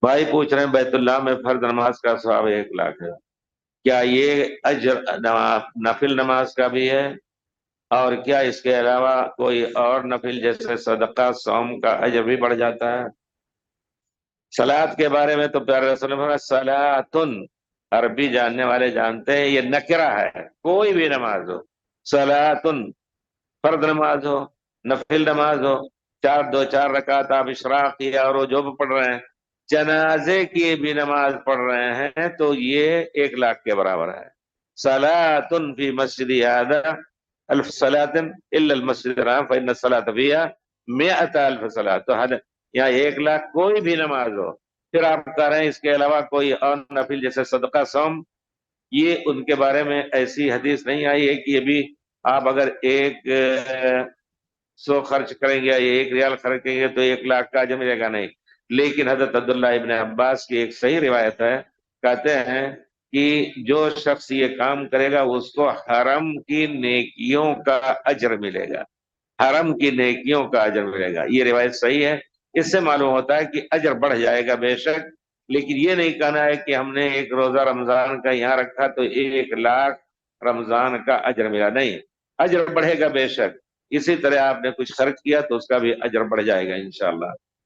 भाई पूछ रहे हैं बैतुल्लाह में फर्ज नमाज का सवाब 1 लाख है, क्या ये अजर नफिल नमाज का भी है? और क्या इसके अलावा कोई और नफिल जैसे सदका सौम का अजर भी बढ़ जाता है? सलात के बारे में तो प्यारे रसूल ने फरमाया सलातुन, अरबी जानने वाले जानते हैं ये नकरा है, कोई भी नमाज हो। सलातुन, फर्द नमाज हो, नफिल नमाज हो, चार दो चार रकात आप इशराक या और जो भी पढ़ रहे हैं, जनाजे की भी नमाज पढ़ रहे हैं तो ये 1 लाख के बराबर है। सलातुन फी मस्जिद हादा अल्फ सलातिन इल्ला अल मस्जिद हराम फइन्न सलात फिहा मिअत अल्फ सलात। तो हद यहाँ 1 लाख कोई भी नमाज हो। फिर आप कह रहे हैं इसके अलावा कोई और नफिल जैसे सदका सौम, ये उनके बारे में ऐसी हदीस नहीं आई है कि ये भी आप अगर 100 खर्च करेंगे या 1 रियाल खर्च करेंगे तो 1 लाख का अजर मिलेगा, नहीं। लेकिन हजरत अब्दुल्लाह इब्न अब्बास की एक सही रिवायत है, कहते हैं कि जो शख्स ये काम करेगा उसको हरम की नेकियों का अजर मिलेगा, हरम की नेकियों का अजर मिलेगा। ये रिवायत सही है। इससे मालूम होता है कि अजर बढ़ जाएगा बेशक, लेकिन ये नहीं कहना है कि हमने एक रोजा रमजान का यहाँ रखा तो 1 लाख रमजान का अजर मिला, नहीं। अजर बढ़ेगा बेशक। इसी तरह आपने कुछ खर्च किया तो उसका भी अजर बढ़ जाएगा इंशाअल्लाह।